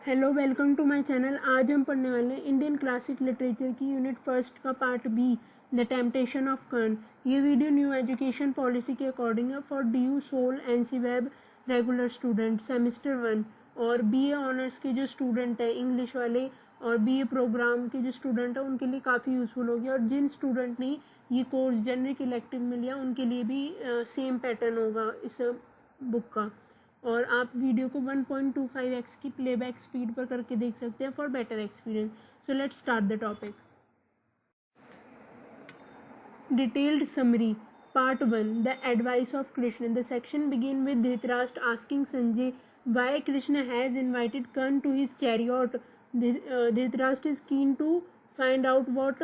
Hello, welcome to my channel. आज हम पढ़ने वाले हैं इंडियन क्लासिक लिटरेचर की यूनिट फर्स्ट का part B, the temptation of Karna. ये वीडियो न्यू एजुकेशन पॉलिसी के अकॉर्डिंग है for D SOL N C web regular student semester 1 और बी ए ऑनर्स के जो स्टूडेंट है इंग्लिश वाले और बी ए प्रोग्राम के जो स्टूडेंट है उनके लिए काफ़ी यूज़फुल होगी। और जिन स्टूडेंट ने ये कोर्स जेनरिक इलेक्टिव में लिया उनके लिए भी सेम पैटर्न होगा इस बुक का। और आप वीडियो को 1.25x की प्लेबैक स्पीड पर करके देख सकते हैं for better experience. So let's start the topic. Detailed summary part 1, the advice of Krishna. The section begin with Dhritarashtra asking Sanjay why Krishna has invited Karna to his chariot. Dhritarashtra is keen to find out what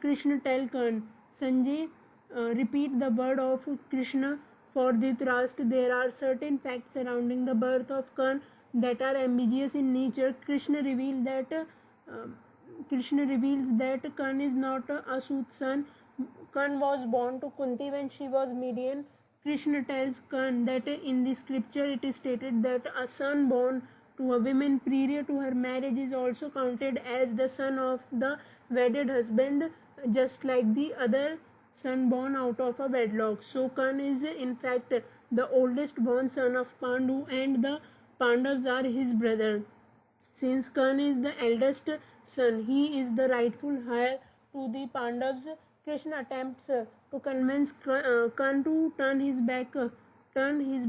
Krishna tell Karna. Sanjay repeat the word of Krishna for Dhritarashtra. There are certain facts surrounding the birth of Karna that are ambiguous in nature. Krishna reveals that Karna is not a Sut son. Karna was born to Kunti when she was Midian. Krishna tells Karna that in the scripture it is stated that a son born to a woman prior to her marriage is also counted as the son of the wedded husband, just like the other son born out of a wedlock. So Karna is in fact the oldest born son of Pandu and the Pandavas are his brother. Since Karna is the eldest son, he is the rightful heir to the Pandavas. Krishna attempts to convince Karna to turn his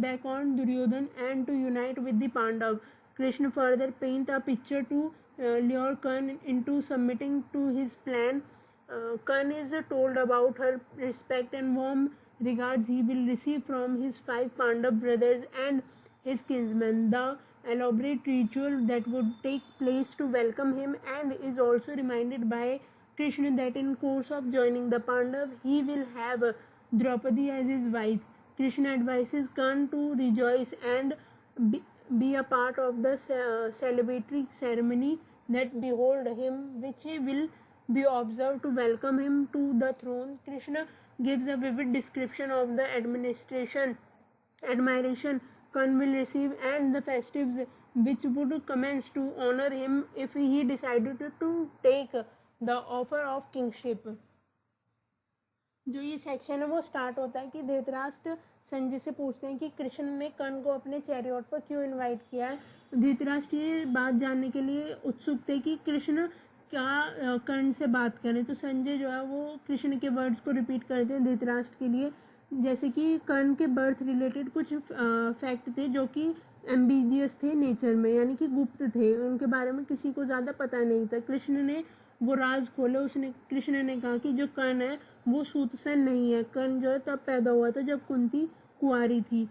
back on Duryodhan and to unite with the Pandavas. Krishna further paints a picture to lure Karna into submitting to his plan. Karna is told about her respect and warm regards he will receive from his 5 Pandav brothers and his kinsmen. The elaborate ritual that would take place to welcome him, and is also reminded by Krishna that in course of joining the Pandav he will have Draupadi as his wife. Krishna advises Karna to rejoice and be a part of the celebratory ceremony that behold him, which will be observed to welcome him to the throne. Krishna gives a vivid description of the admiration Karna will receive and the festives which would commence to honor him if he decided to take the offer of kingship. जो ये section है वो start होता है कि धृतराष्ट्र संजय से पूछते हैं कि कृष्ण ने कर्ण को अपने चैरियट पर क्यों इनवाइट किया है। धृतराष्ट्र ये बात जानने के लिए उत्सुक थे कि कृष्ण क्या कर्ण से बात करें। तो संजय जो है वो कृष्ण के वर्ड्स को रिपीट करते हैं धृतराष्ट्र के लिए, जैसे कि कर्ण के बर्थ रिलेटेड कुछ फैक्ट थे जो कि एम्बिजियस थे नेचर में, यानी कि गुप्त थे, उनके बारे में किसी को ज़्यादा पता नहीं था। कृष्ण ने वो राज खोले। कृष्ण ने कहा कि जो कर्ण है वो सूतसन नहीं है। कर्ण जो है तब पैदा हुआ था जब कुंती कुंवारी थी।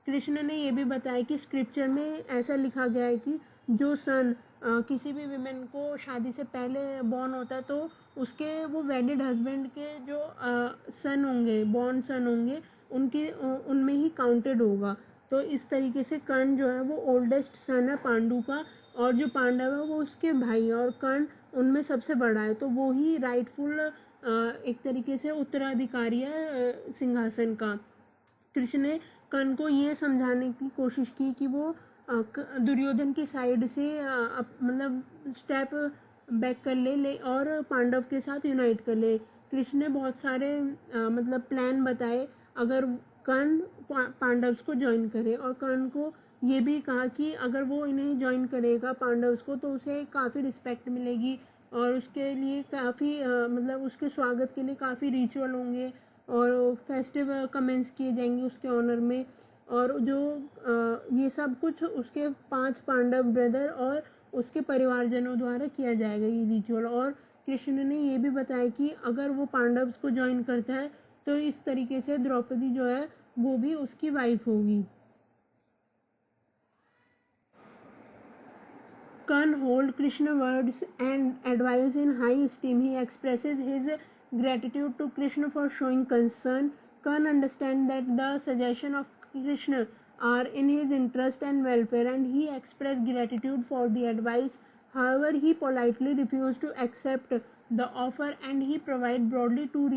कृष्ण ने ये भी बताया कि स्क्रिप्चर में ऐसा लिखा गया है कि जो सन किसी भी विमेन को शादी से पहले बॉर्न होता है तो उसके वो वेडिड हस्बैंड के जो सन होंगे, बॉर्न सन होंगे, उनमें ही काउंटेड होगा। तो इस तरीके से कर्ण जो है वो ओल्डेस्ट सन है पांडु का, और जो पांडव है वो उसके भाई है, और कर्ण उनमें सबसे बड़ा है, तो वो ही राइटफुल एक तरीके से उत्तराधिकारी है सिंहासन का। कृष्ण ने कर्ण को ये समझाने की कोशिश की कि वो दुर्योधन की साइड से मतलब स्टेप बैक कर ले और पांडव के साथ यूनाइट कर ले। कृष्ण ने बहुत सारे मतलब प्लान बताए अगर कर्ण पांडव्स को ज्वाइन करे, और कर्ण को ये भी कहा कि अगर वो इन्हें ज्वाइन करेगा पांडव्स को तो उसे काफ़ी रिस्पेक्ट मिलेगी और उसके लिए काफ़ी मतलब उसके स्वागत के लिए काफ़ी रिचुअल होंगे और फेस्टिव कमेंस किए जाएंगे उसके ऑनर में। और जो ये सब कुछ उसके 5 पांडव ब्रदर और उसके परिवारजनों द्वारा किया जाएगा ये रिचुअल। और कृष्ण ने ये भी बताया कि अगर वो पांडव्स को ज्वाइन करता है तो इस तरीके से द्रौपदी जो है वो भी उसकी वाइफ होगी। Karna hold Krishna words and advice in high esteem. He expresses his gratitude to Krishna for showing concern. Karna understands that the suggestion of Krishna are in his interest and welfare, and he expressed gratitude for the advice. However, he politely refused to accept the offer, and he provided broadly two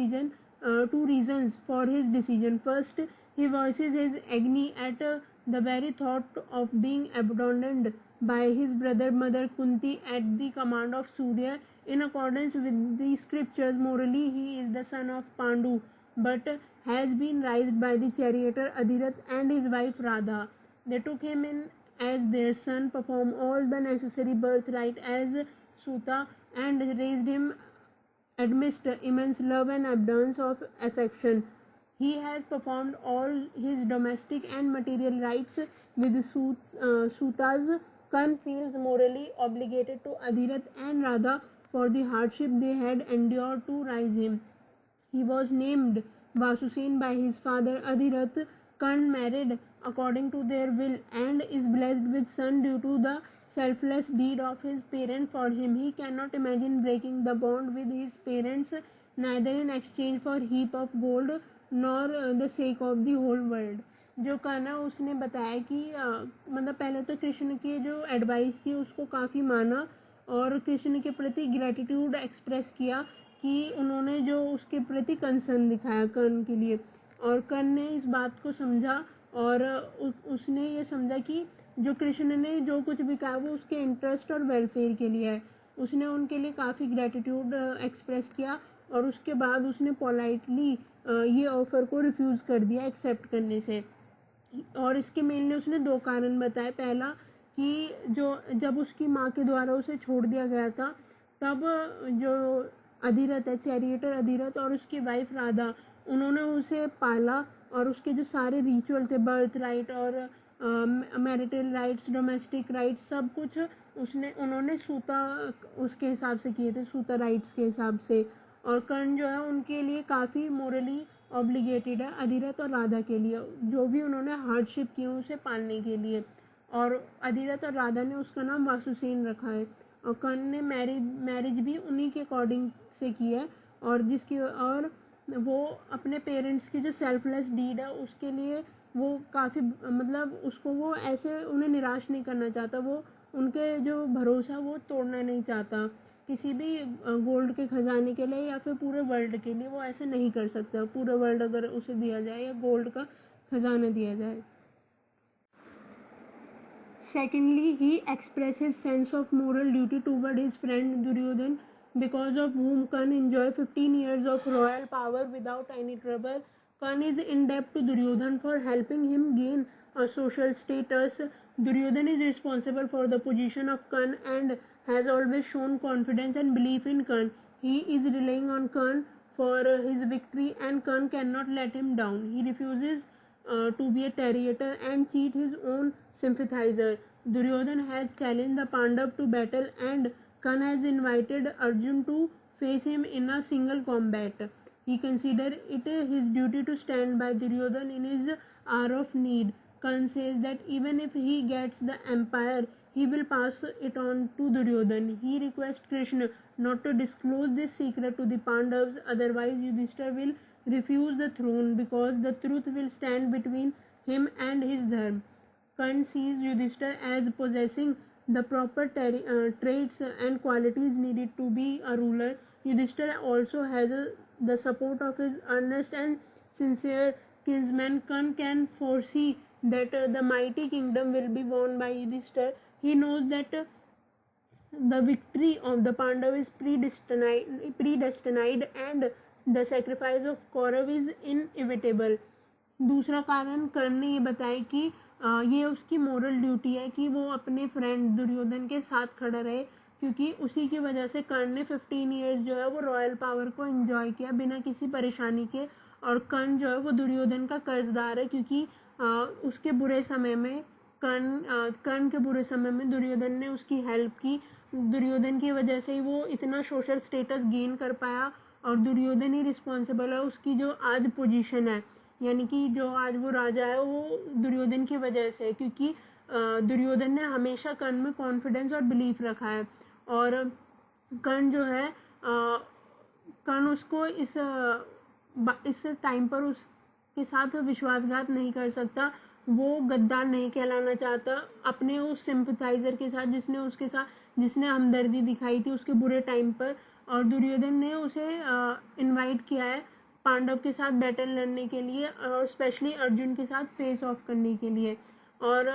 reasons for his decision. First, he voices his agony at The very thought of being abandoned by his brother mother Kunti at the command of Surya, in accordance with the scriptures, morally he is the son of Pandu, but has been raised by the charioteer Adhirath and his wife Radha. They took him in as their son, performed all the necessary birthright as Suta, and raised him amidst immense love and abundance of affection. He has performed all his domestic and material rights with Sutas. Kan feels morally obligated to Adhirath and Radha for the hardship they had endured to raise him. He was named Vasusen by his father Adhirath. Kan married according to their will and is blessed with son due to the selfless deed of his parent for him. He cannot imagine breaking the bond with his parents, neither in exchange for heap of gold nor the sake of the whole world. जो कर्ण उसने बताया कि मतलब पहले तो कृष्ण की जो advice थी उसको काफ़ी माना और कृष्ण के प्रति ग्रेटिट्यूड एक्सप्रेस किया कि उन्होंने जो उसके प्रति कंसर्न दिखाया कर्ण के लिए, और कर्ण ने इस बात को समझा और उसने ये समझा कि जो कृष्ण ने जो कुछ भी कहा वो उसके इंटरेस्ट और वेलफेयर के लिए है. उसने उनके लिए काफ़ी ग्रेटिट्यूड एक्सप्रेस किया और उसके बाद उसने पोलाइटली ये ऑफ़र को रिफ्यूज़ कर दिया एक्सेप्ट करने से. और इसके मेनली उसने 2 कारण बताए. पहला कि जो जब उसकी माँ के द्वारा उसे छोड़ दिया गया था तब जो अधिरथ है, चैरिएटर अधिरथ और उसकी वाइफ राधा, उन्होंने उसे पाला और उसके जो सारे रिचुअल थे, बर्थ राइट और मैरिटल राइट्स, डोमेस्टिक राइट्स, सब कुछ उन्होंने सूता उसके हिसाब से किए थे, सूता राइट्स के हिसाब से. और कर्ण जो है उनके लिए काफ़ी मोरली ऑब्लिगेटेड है अधिरथ और राधा के लिए, जो भी उन्होंने हार्डशिप की उसे पालने के लिए. और अधिरथ और राधा ने उसका नाम वासुसेन रखा है. और कर्ण ने मैरिज भी उन्हीं के अकॉर्डिंग से की है और वो अपने पेरेंट्स की जो सेल्फलेस डीड है उसके लिए वो काफ़ी मतलब उसको वो ऐसे उन्हें निराश नहीं करना चाहता. वो उनके जो भरोसा वो तोड़ना नहीं चाहता. किसी भी गोल्ड के ख़जाने के लिए या फिर पूरे वर्ल्ड के लिए वो ऐसे नहीं कर सकता. पूरा वर्ल्ड अगर उसे दिया जाए या गोल्ड का ख़जाना दिया जाए. Secondly, he expresses his sense of moral duty toward his friend Duryodhan, because of whom Karna enjoyed 15 years of royal power without any trouble. Karna is in debt to Duryodhan for helping him gain a social status. Duryodhan is responsible for the position of Karna and has always shown confidence and belief in Karna. He is relying on Karna for his victory and Karna cannot let him down. He refuses to be a tarriator and cheat his own sympathizer. Duryodhan has challenged the Pandav to battle and Karna has invited Arjun to face him in a single combat. He considered it his duty to stand by Duryodhan in his hour of need. Karna says that even if he gets the empire, he will pass it on to Duryodhan. He requests Krishna not to disclose this secret to the Pandavas, otherwise Yudhishthira will refuse the throne because the truth will stand between him and his dharma. Karna sees Yudhishthira as possessing the proper traits and qualities needed to be a ruler. Yudhishthira also has the support of his earnest and sincere kinsman. Karna can foresee that the mighty kingdom will be won by Yudhishthira. He knows that the victory of the Pandav is predestined and the sacrifice of Kaurav is inevitable. दूसरा कारण कर्ण ने ये बताया कि ये उसकी moral duty है कि वो अपने फ्रेंड दुर्योधन के साथ खड़ा रहे, क्योंकि उसी की वजह से कर्ण ने 15 ईयर्स जो है वो रॉयल पावर को एंजॉय किया बिना किसी परेशानी के. और कर्ण जो है वो दुर्योधन का कर्जदार है, क्योंकि उसके बुरे समय में कर्ण के बुरे समय में दुर्योधन ने उसकी हेल्प की. दुर्योधन की वजह से ही वो इतना सोशल स्टेटस गेन कर पाया और दुर्योधन ही रिस्पॉन्सिबल है उसकी जो आज पोजीशन है, यानी कि जो आज वो राजा है वो दुर्योधन की वजह से है, क्योंकि दुर्योधन ने हमेशा कर्ण में कॉन्फिडेंस और बिलीफ रखा है. और कर्ण जो है कर्ण उसको इस टाइम पर उसके साथ विश्वासघात नहीं कर सकता. वो गद्दार नहीं कहलाना चाहता अपने उस सिंपथाइज़र के साथ जिसने हमदर्दी दिखाई थी उसके बुरे टाइम पर. और दुर्योधन ने उसे इनवाइट किया है पांडव के साथ बैटल लड़ने के लिए और स्पेशली अर्जुन के साथ फेस ऑफ करने के लिए. और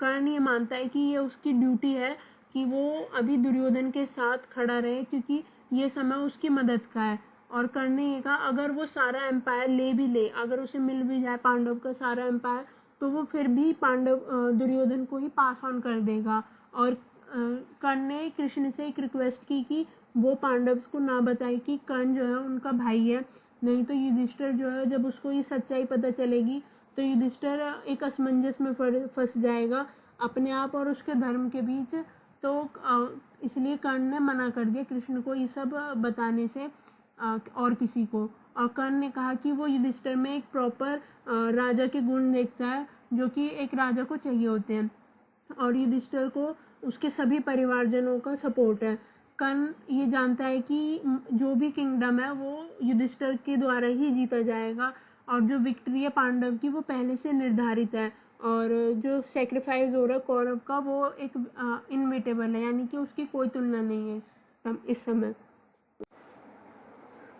कर्ण ये मानता है कि ये उसकी ड्यूटी है कि वो अभी दुर्योधन के साथ खड़ा रहे, क्योंकि ये समय उसकी मदद का है। और कर्ण ने ये कहा अगर वो सारा एम्पायर ले भी ले, अगर उसे मिल भी जाए पांडव का सारा एम्पायर, तो वो फिर भी दुर्योधन को ही पास ऑन कर देगा। और कर्ण ने कृष्ण से एक रिक्वेस्ट की कि वो पांडव्स को ना बताए कि कर्ण जो है उनका भाई है, नहीं तो युधिष्ठिर जो है जब उसको ये सच्चाई पता चलेगी तो युधिष्ठिर एक असमंजस में फंस जाएगा अपने आप और उसके धर्म के बीच। तो इसलिए कर्ण ने मना कर दिया कृष्ण को ये सब बताने से और किसी को। और कर्ण ने कहा कि वो युधिष्ठिर में एक प्रॉपर राजा के गुण देखता है जो कि एक राजा को चाहिए होते हैं, और युधिष्ठिर को उसके सभी परिवारजनों का सपोर्ट है। कर्ण ये जानता है कि जो भी किंगडम है वो युधिष्ठिर के द्वारा ही जीता जाएगा, और जो विक्ट्री है पांडव की वो पहले से निर्धारित है, और जो सेक्रीफाइस हो रहा है कौरव का वो एक इनविटेबल है, यानी कि उसकी कोई तुलना नहीं है इस समय।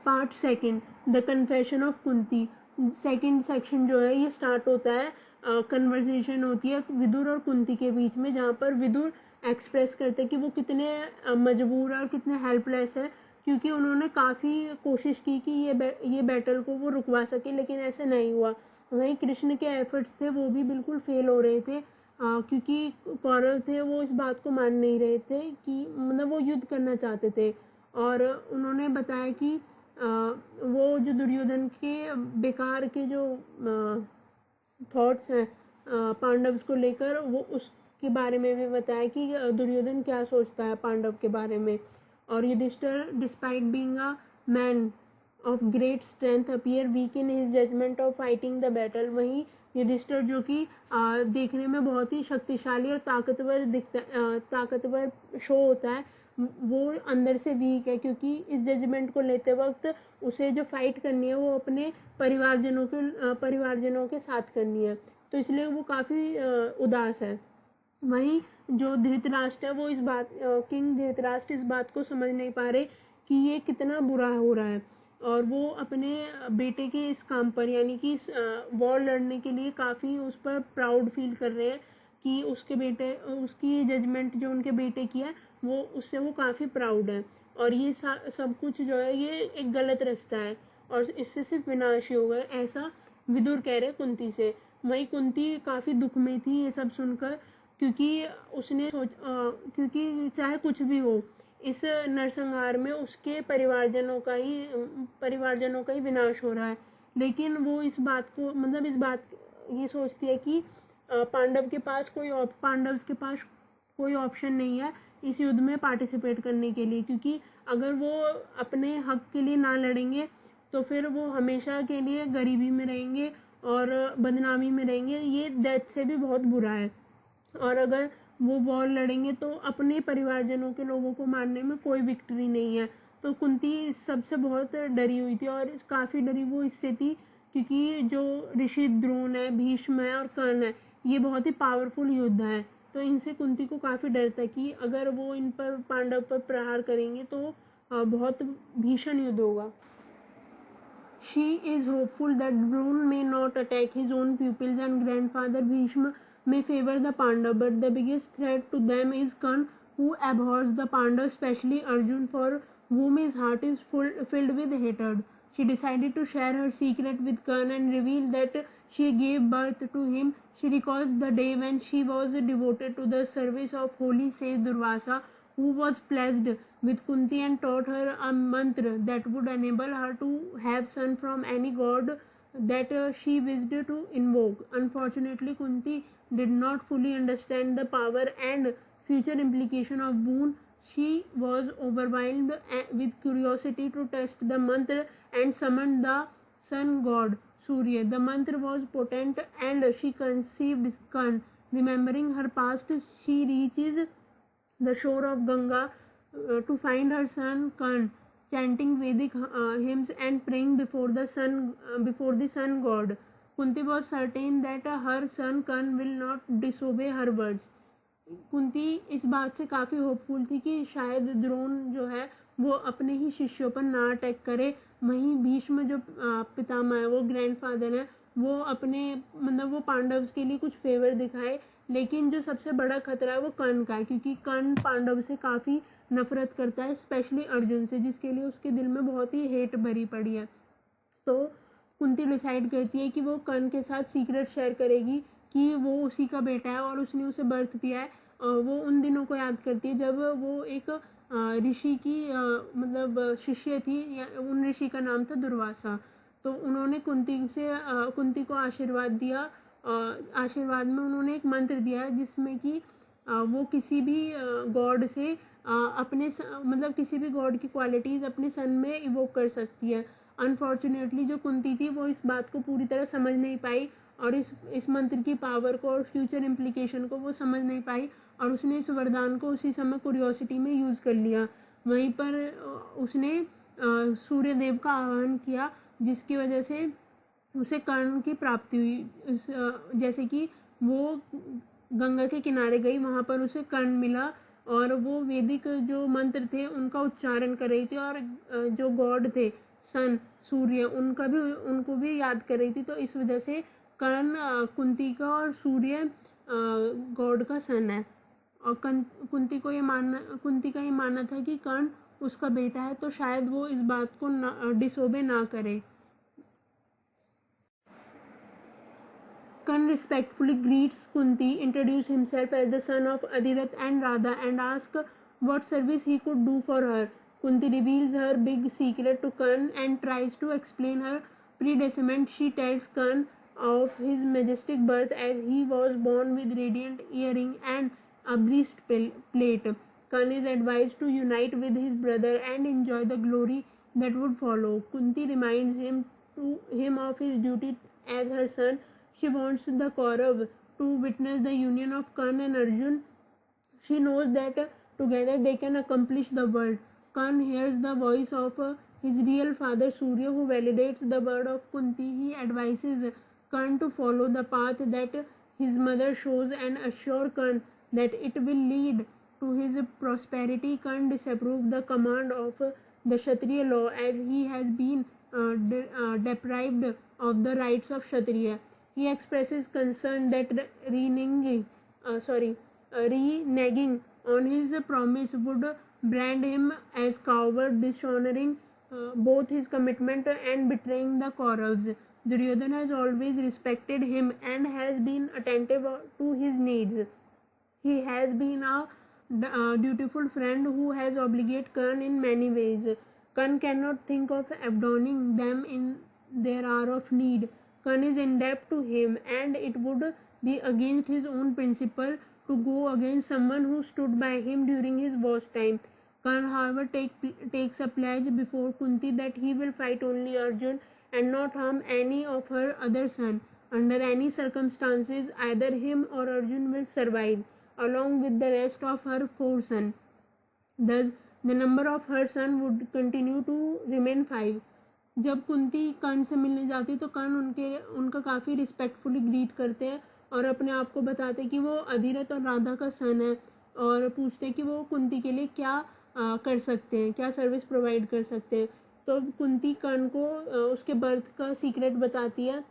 Part second, the confession of Kunti. Second section जो है ये स्टार्ट होता है, कन्वर्सेशन होती है विदुर और कुंती के बीच में, जहाँ पर विदुर एक्सप्रेस करते हैं कि वो कितने मजबूर है और कितने हेल्पलेस है, क्योंकि उन्होंने काफ़ी कोशिश की कि ये बैटल को वो रुकवा सके, लेकिन ऐसा नहीं हुआ। वहीं कृष्ण के एफर्ट्स थे वो भी बिल्कुल फेल हो रहे थे, क्योंकि कौरव थे वो इस बात को मान नहीं रहे थे कि मतलब वो युद्ध करना चाहते थे। और उन्होंने बताया कि वो जो दुर्योधन के बेकार के जो थॉट्स हैं पांडव्स को लेकर, वो उसके बारे में भी बताया कि दुर्योधन क्या सोचता है पांडव के बारे में। और Yudhishthir despite being a man of great strength appear weak in his judgement of fighting the battle. वहीं युधिष्ठिर जो कि देखने में बहुत ही शक्तिशाली और ताकतवर शो होता है, वो अंदर से वीक है, क्योंकि इस जजमेंट को लेते वक्त उसे जो फाइट करनी है वो अपने परिवारजनों के साथ करनी है, तो इसलिए वो काफ़ी उदास है। वहीं जो धृतराष्ट्र है वो किंग धृतराष्ट्र इस बात को समझ नहीं पा रहे कि ये कितना बुरा हो रहा है, और वो अपने बेटे के इस काम पर, यानी कि वॉर लड़ने के लिए काफ़ी उस पर प्राउड फील कर रहे हैं कि उसकी जजमेंट जो उनके बेटे की है वो उससे वो काफ़ी प्राउड है, और ये सब कुछ जो है ये एक गलत रास्ता है और इससे सिर्फ विनाश ही होगा, ऐसा विदुर कह रहे कुंती से। वहीं कुंती काफ़ी दुख में थी ये सब सुनकर, क्योंकि क्योंकि चाहे कुछ भी हो इस नरसंहार में उसके परिवारजनों का ही विनाश हो रहा है, लेकिन वो इस बात ये सोचती है कि पांडव्स के पास कोई ऑप्शन नहीं है इस युद्ध में पार्टिसिपेट करने के लिए, क्योंकि अगर वो अपने हक के लिए ना लड़ेंगे तो फिर वो हमेशा के लिए गरीबी में रहेंगे और बदनामी में रहेंगे, ये डेथ से भी बहुत बुरा है। और अगर वो वॉर लड़ेंगे तो अपने परिवारजनों के लोगों को मारने में कोई विक्ट्री नहीं है। तो कुंती इस सबसे बहुत डरी हुई थी, और काफ़ी डरी वो इससे थी क्योंकि जो ऋषि द्रोण है, भीष्म है और कर्ण है, ये बहुत ही पावरफुल योद्धा है, तो इनसे कुंती को काफ़ी डर था कि अगर वो इन पर पांडव पर प्रहार करेंगे तो बहुत भीषण युद्ध होगा। She is hopeful that Drone may not attack his own pupils and grandfather Bhishma may favor the Pandavas, but the biggest threat to them is Karna, who abhors the Pandavas, especially Arjun, for whom his heart is filled with hatred. She decided to share her secret with Karna and reveal that she gave birth to him. She recalls the day when she was devoted to the service of holy sage Durvasa, who was pleased with Kunti and taught her a mantra that would enable her to have son from any god that she wished to invoke. Unfortunately, Kunti did not fully understand the power and future implication of boon. She was overwhelmed with curiosity to test the mantra and summoned the sun god Surya. The mantra was potent and she conceived Karna. Remembering her past, she reaches the shore of Ganga to find her son Karna, chanting Vedic hymns and praying before the sun god. Kunti was certain that her son Karna will not disobey her words. Kunti इस बात से काफ़ी hopeful थी कि शायद द्रोण जो है वो अपने ही शिष्यों पर ना अटैक करे, वहीं भीष्म जो पितामह है, वो ग्रैंडफादर है, वो अपने मतलब वो पांडव्स के लिए कुछ फेवर दिखाए, लेकिन जो सबसे बड़ा खतरा है वो कर्ण का है, क्योंकि कर्ण पांडव से काफ़ी नफरत करता है, स्पेशली अर्जुन से, जिसके लिए उसके दिल में बहुत ही हेट भरी पड़ी है। तो कुंती डिसाइड करती है कि वो कर्ण के साथ सीक्रेट शेयर करेगी कि वो उसी का बेटा है और उसने उसे बर्थ दिया है। वो उन दिनों को याद करती है जब वो एक ऋषि की मतलब शिष्य थी, या उन ऋषि का नाम था दुर्वासा। तो उन्होंने कुंती को आशीर्वाद दिया। आशीर्वाद में उन्होंने एक मंत्र दिया है जिसमें कि वो किसी भी गॉड से मतलब किसी भी गॉड की क्वालिटीज़ अपने सन में इवोक कर सकती है। अनफॉर्चुनेटली जो कुंती थी वो इस बात को पूरी तरह समझ नहीं पाई, और इस मंत्र की पावर को और फ्यूचर इम्प्लीकेशन को वो समझ नहीं पाई, और उसने इस वरदान को उसी समय क्यूरियोसिटी में यूज़ कर लिया। वहीं पर उसने सूर्य देव का आह्वान किया, जिसकी वजह से उसे कर्ण की प्राप्ति हुई। जैसे कि वो गंगा के किनारे गई, वहाँ पर उसे कर्ण मिला, और वो वैदिक जो मंत्र थे उनका उच्चारण कर रही थी, और जो गॉड थे सन सूर्य उनको भी याद कर रही थी। तो इस वजह से कर्ण कुंती का और सूर्य गॉड का सन है। और कुंती का ये मानना था कि कर्ण उसका बेटा है, तो शायद वो इस बात को डिसोबे ना करे। Karna respectfully greets Kunti, introduces himself as the son of Adhirath and Radha, and asks what service he could do for her. Kunti reveals her big secret to Karna and tries to explain her predecessement. She tells Karna of his majestic birth, as he was born with radiant earring and a breastplate. Karna is advised to unite with his brother and enjoy the glory that would follow. Kunti reminds him of his duty as her son. She wants the Kaurav to witness the union of Karna and Arjun. She knows that together they can accomplish the world. Karna hears the voice of his real father Surya, who validates the word of Kunti. He advises Karna to follow the path that his mother shows and assure Karna that it will lead to his prosperity. Karna disapproves the command of the Kshatriya law, as he has been deprived of the rights of Kshatriya. He expresses concern that reneging on his promise would brand him as coward, dishonoring both his commitment and betraying the Kauravas. Duryodhana has always respected him and has been attentive to his needs. He has been a dutiful friend who has obligated Karna in many ways. Karna cannot think of abandoning them in their hour of need. Karna is in debt to him, and it would be against his own principle to go against someone who stood by him during his worst time. Karna, however, takes a pledge before Kunti that he will fight only Arjun and not harm any of her other sons. Under any circumstances, either him or Arjun will survive, along with the rest of her 4 sons. Thus, the number of her sons would continue to remain 5. जब कुंती कर्ण से मिलने जाती है तो कर्ण उनका काफ़ी respectfully greet करते हैं और अपने आप को बताते हैं कि वो अधिरथ और राधा का सन है, और पूछते हैं कि वो कुंती के लिए क्या कर सकते हैं, क्या सर्विस प्रोवाइड कर सकते हैं। तो कुंती कर्ण को उसके बर्थ का सीक्रेट बताती है।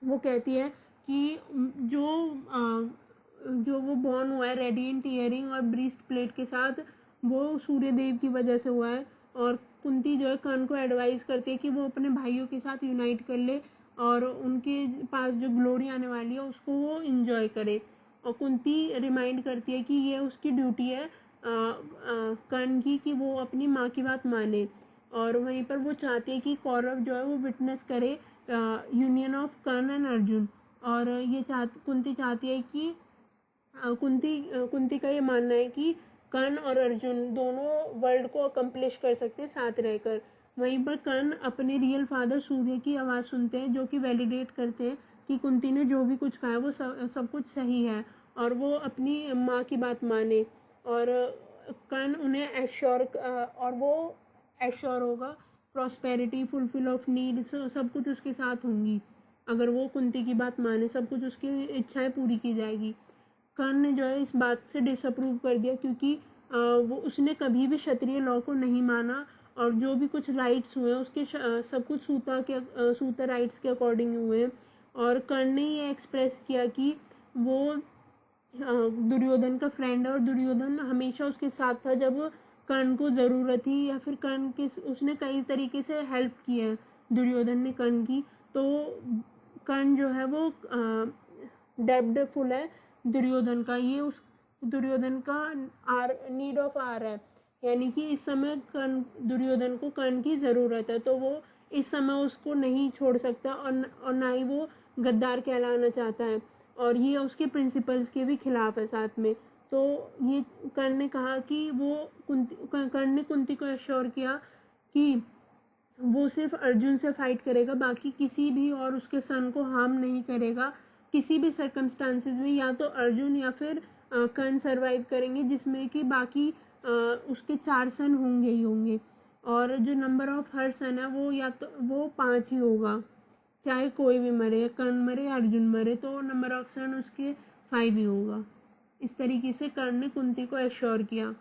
वो कहती है कि जो वो बॉर्न हुआ है रेडिएंट ईयरिंग और ब्रीस्ट प्लेट के साथ, वो सूर्य देव की वजह से हुआ है। और कुंती जो है कर्ण को एडवाइस करती है कि वो अपने भाइयों के साथ यूनाइट कर ले और उनके पास जो ग्लोरी आने वाली है उसको वो इन्जॉय करे। और कुंती रिमाइंड करती है कि ये उसकी ड्यूटी है कर्ण की, कि वो अपनी माँ की बात माने। और वहीं पर वो चाहती है कि कौरव जो है वो विटनेस करे union of Karna and Arjun. और ये कुंती चाहती है कि कुंती का ये मानना है कि कर्ण और अर्जुन दोनों वर्ल्ड को अकम्प्लिश कर सकते हैं साथ रहकर। वहीं पर कर्ण अपने रियल फादर सूर्य की आवाज़ सुनते हैं, जो कि वैलिडेट करते हैं कि कुंती ने जो भी कुछ कहा है वो सब कुछ सही है, और वो अपनी माँ की बात माने। और कर्ण उन्हें एश्योर होगा प्रॉस्पेरिटी, फुलफिल ऑफ नीड, सब कुछ उसके साथ होंगी। अगर वो कुंती की बात माने, सब कुछ उसकी इच्छाएं पूरी की जाएगी। कर्ण ने जो है इस बात से डिसअप्रूव कर दिया, क्योंकि वो उसने कभी भी क्षत्रिय लॉ को नहीं माना, और जो भी कुछ राइट्स हुए उसके सब कुछ सूता राइट्स के अकॉर्डिंग हुए हैं। और कर्ण ने ये एक्सप्रेस किया कि वो दुर्योधन का फ्रेंड है और दुर्योधन हमेशा उसके साथ था जब कर्ण को ज़रूरत थी, या फिर कर्ण के उसने कई तरीके से हेल्प की है दुर्योधन ने कर्ण की। तो कर्ण जो है वो डेब्टफुल है दुर्योधन का, ये उस दुर्योधन का नीड ऑफ आर है, यानी कि इस समय कर्ण दुर्योधन को कर्ण की ज़रूरत है, तो वो इस समय उसको नहीं छोड़ सकता और ना ही वो गद्दार कहलाना चाहता है, और ये उसके प्रिंसिपल्स के भी खिलाफ है साथ में। तो ये कर्ण ने कहा कि वो कर्ण ने कुंती को एश्योर किया कि वो सिर्फ अर्जुन से फाइट करेगा, बाकी किसी भी और उसके सन को हार्म नहीं करेगा किसी भी सर्कमस्टांसिस में। या तो अर्जुन या फिर कर्ण सर्वाइव करेंगे, जिसमें कि बाकी उसके 4 सन होंगे ही होंगे, और जो नंबर ऑफ हर सन है वो या तो वो 5 ही होगा, चाहे कोई भी मरे, या कर्ण मरे या अर्जुन मरे, तो नंबर ऑफ सन उसके 5 ही होगा। इस तरीके से कर्ण ने कुंती को एश्योर किया।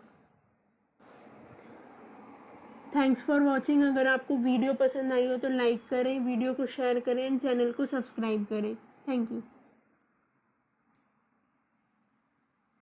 Thanks for watching. अगर आपको वीडियो पसंद आई हो तो लाइक करें, वीडियो को शेयर करें एंड चैनल को सब्सक्राइब करें। Thank you.